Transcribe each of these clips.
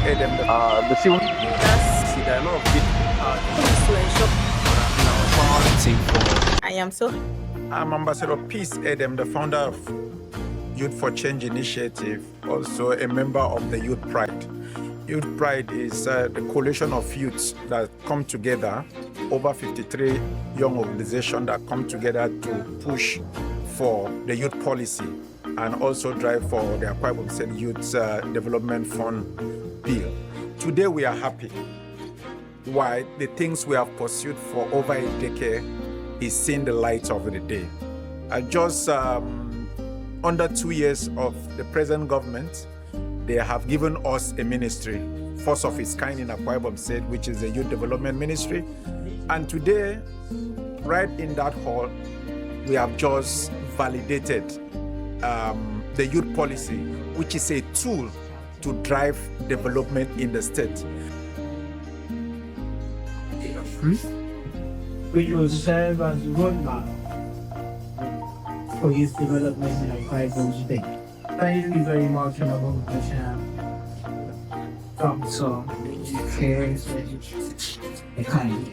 Adam. The civil That's See, there are a lot of big to ensure. I am so. I'm Ambassador Peace Adam, the founder of Youth for Change Initiative, also a member of the Youth Pride. Youth Pride is the coalition of youths that come together, over 53 young organizations that come together to push for the youth policy and also drive for the Akwa Ibom State Youth Development Fund bill. Today we are happy. Why? The things we have pursued for over a decade is seeing the light of the day. Just under 2 years of the present government, they have given us a ministry, first of its kind in Akwa Ibom State, which is the Youth Development Ministry. And today, right in that hall, we have just validated the youth policy, which is a tool to drive development in the state. Which will serve as a roadmap for youth development in Akwa Ibom State. Thank you very much, Honorable Commissioner. So, cares a kind.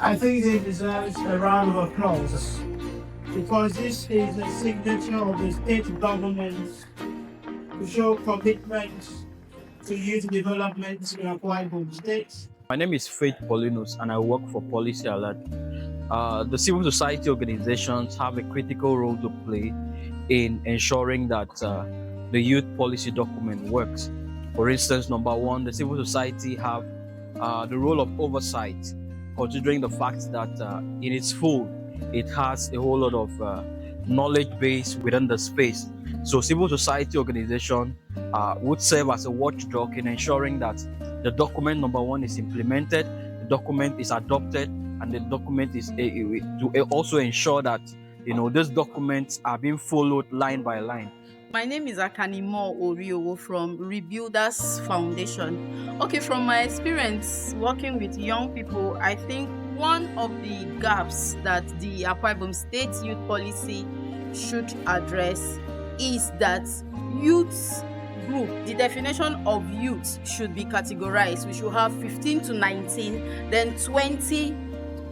I think it deserves a round of applause because this is a signature of the state government to show commitment to youth development in Akwa Ibom State. My name is Faith Paulinus and I work for Policy Alert. The civil society organizations have a critical role to play in ensuring that the youth policy document works. For instance, number one, the civil society have the role of oversight, considering the fact that in its full, it has a whole lot of knowledge base within the space. So civil society organization would serve as a watchdog in ensuring that the document, number one, is implemented, the document is adopted, and the document is to also ensure that these documents are being followed line by line. My name is Akanimo Oriowo from Rebuilders Foundation. Okay, from my experience working with young people, I think one of the gaps that the Akwa Ibom State Youth Policy should address is that youth group, the definition of youth should be categorized. We should have 15 to 19, then 20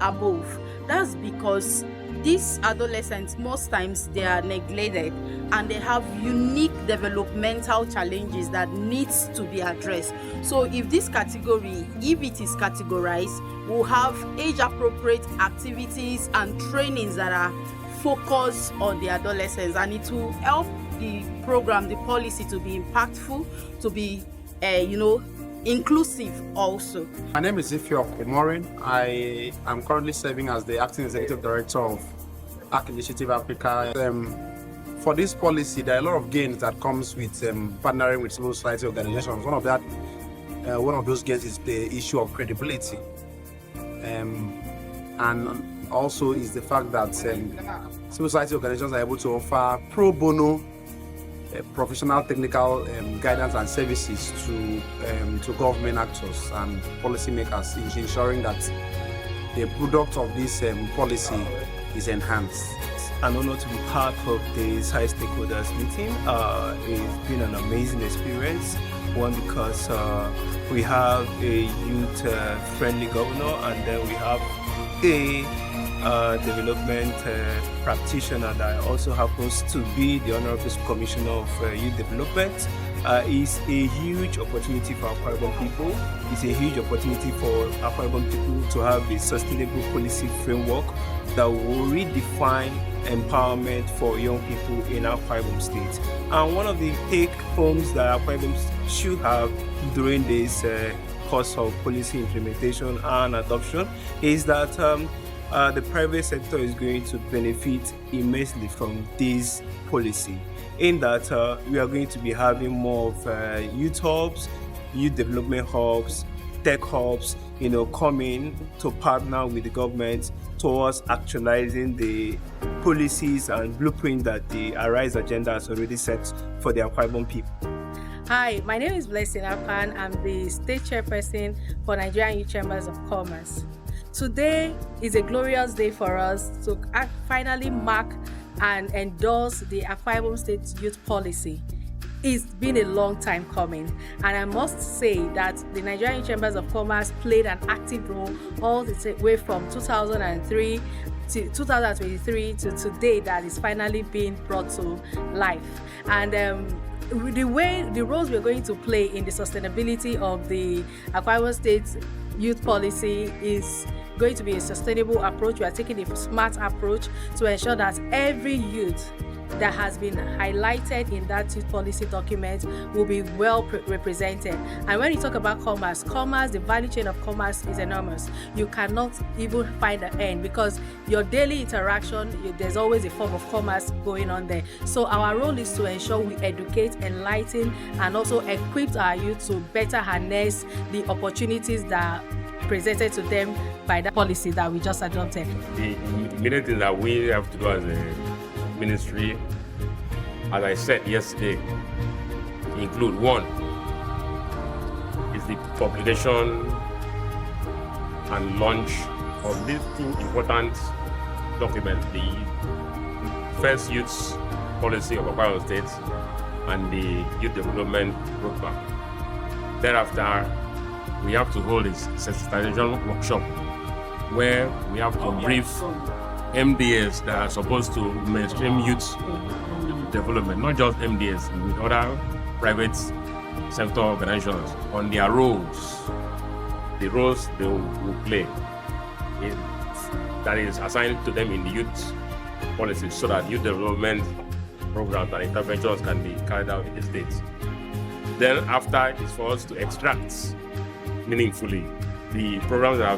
above. That's because these adolescents, most times they are neglected and they have unique developmental challenges that needs to be addressed. So if this category, if it is categorized, we'll have age-appropriate activities and trainings that are focused on the adolescents, and it will help the program, the policy to be impactful, to be, inclusive also. My name is Ifeok Imorin. I am currently serving as the Acting Executive Director of ARC Initiative Africa. For this policy, there are a lot of gains that comes with partnering with civil society organizations. One of those gains is the issue of credibility. And also is the fact that civil society organizations are able to offer pro bono professional technical guidance and services to government actors and policymakers, ensuring that the product of this policy is enhanced. An honor to be part of this high stakeholders meeting. It's been an amazing experience. One, because we have a youth-friendly governor, and then we have a development practitioner that also happens to be the Honorable Commissioner of Youth Development. Is a huge opportunity for Akwa Ibom people. It's a huge opportunity for Akwa Ibom people to have a sustainable policy framework that will redefine empowerment for young people in Akwa Ibom State. And one of the take-homes that Akwa Ibom should have during this course of policy implementation and adoption is that the private sector is going to benefit immensely from this policy, in that we are going to be having more of youth hubs, youth development hubs, tech hubs, coming to partner with the government towards actualizing the policies and blueprint that the Arise agenda has already set for the Akwa Ibom people. Hi, my name is Blessing Apan. I'm the state chairperson for Nigerian Youth Chambers of Commerce. Today is a glorious day for us to finally mark and endorse the Akwa Ibom State Youth Policy. It's been a long time coming, and I must say that the Nigerian Chambers of Commerce played an active role all the way from 2003 to 2023 to today, that is finally being brought to life. And the roles we're going to play in the sustainability of the Akwa Ibom State Youth Policy is going to be a sustainable approach. We are taking a smart approach to ensure that every youth that has been highlighted in that youth policy document will be well represented. And when you talk about commerce, the value chain of commerce is enormous. You cannot even find the end, because your daily interaction, there's always a form of commerce going on there. So our role is to ensure we educate, enlighten, and also equip our youth to better harness the opportunities that are presented to them by the policy that we just adopted. The immediate thing that we have to do as a ministry, as I said yesterday, include: one is the publication and launch of these two important documents, the first youth policy of Akwa Ibom State and the youth development roadmap. Thereafter, we have to hold a sensitization workshop where we have to brief MDS that are supposed to mainstream youth development, not just MDS, with other private sector organizations, on their roles, the roles they will play that is assigned to them in the youth policy, so that youth development programs and interventions can be carried out in the states. Then after, it's for us to extract meaningfully the programs that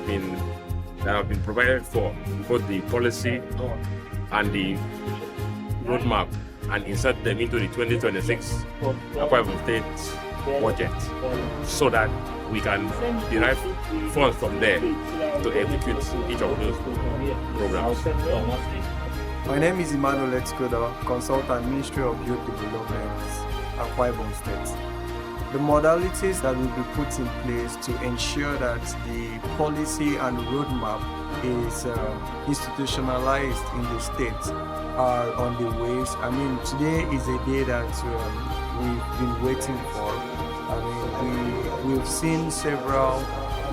have been provided for, both the policy and the roadmap, and insert them into the 2026 Akwa Ibom State budget, so that we can derive funds from there to execute each of those programs. My name is Emmanuel Etskoda, Consultant, Ministry of Youth Development, Akwa Ibom State. The modalities that will be put in place to ensure that the policy and roadmap is institutionalized in the state are on the ways. I mean, today is a day that we've been waiting for. I mean, we've seen several,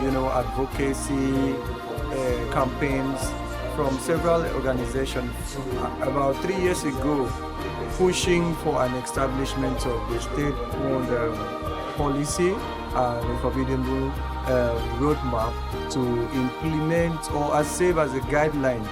advocacy campaigns from several organizations about 3 years ago, pushing for an establishment of the state-owned policy and a forbidden roadmap to implement, or as serve as a guideline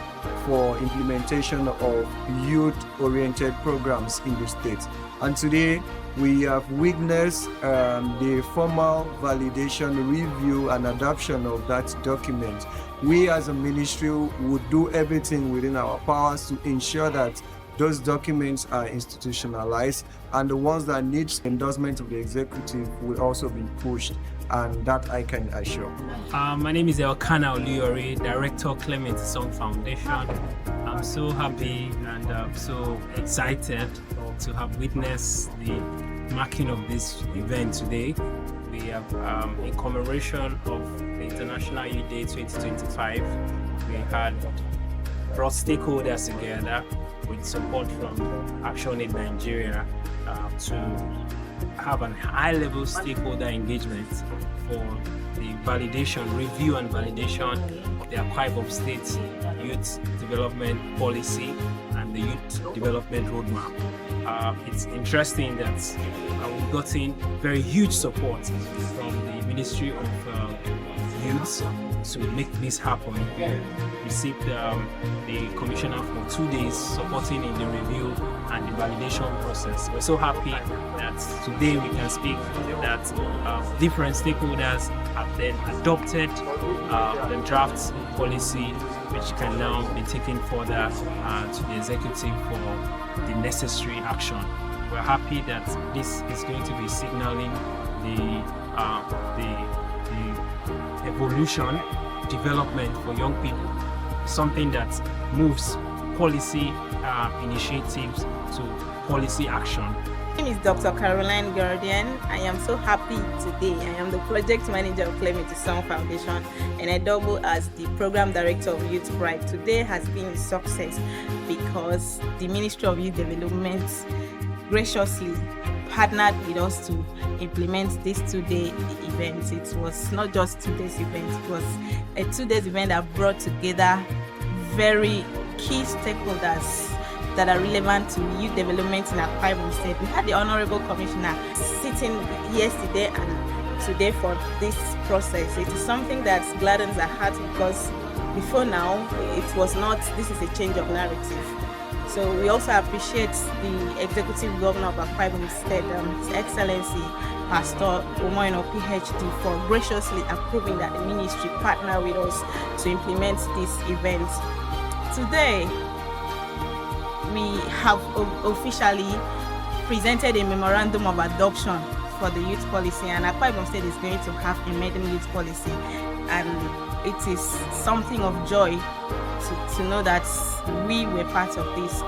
for implementation of youth-oriented programs in the state. And today we have witnessed the formal validation, review, and adoption of that document. We as a ministry would do everything within our powers to ensure that those documents are institutionalized, and the ones that need endorsement of the executive will also be pushed, and that I can assure. My name is Elkana Oluyore, Director Clement Song Foundation. I'm so happy and so excited to have witnessed the marking of this event today. We have, in commemoration of the International Youth Day 2025, we had brought stakeholders together with support from Action Aid Nigeria to have a high-level stakeholder engagement for the validation, review and validation of the Akwa Ibom State Youth Development Policy and the Youth Development Roadmap. It's interesting that we've gotten very huge support from the Ministry of Youth to make this happen. We received the commissioner for 2 days supporting in the review and the validation process. We're so happy that today we can speak that different stakeholders have then adopted the draft policy, which can now be taken further to the executive for the necessary action. We're happy that this is going to be signaling the evolution, development for young people, something that moves policy initiatives to policy action My name is Dr. Caroline Guardian. I am so happy today. I am the project manager of Clementi Song Foundation, and I double as the program director of Youth Pride. Today has been a success because the Ministry of Youth Development graciously partnered with us to implement this 2-day event. It was not just 2 days event, it was a 2 days event that brought together very key stakeholders that are relevant to youth development in Akwa Ibom State. We had the Honorable Commissioner sitting yesterday and today for this process. It is something that gladdens our heart because before now, it was not, this is a change of narrative. So we also appreciate the Executive Governor of Akwa Ibom State, His Excellency Pastor Omoyeno PhD, for graciously approving that the ministry partner with us to implement this event. Today, we have officially presented a memorandum of adoption for the youth policy, and Akwa Ibom State is going to have a maiden youth policy, and it is something of joy to know that we were part of this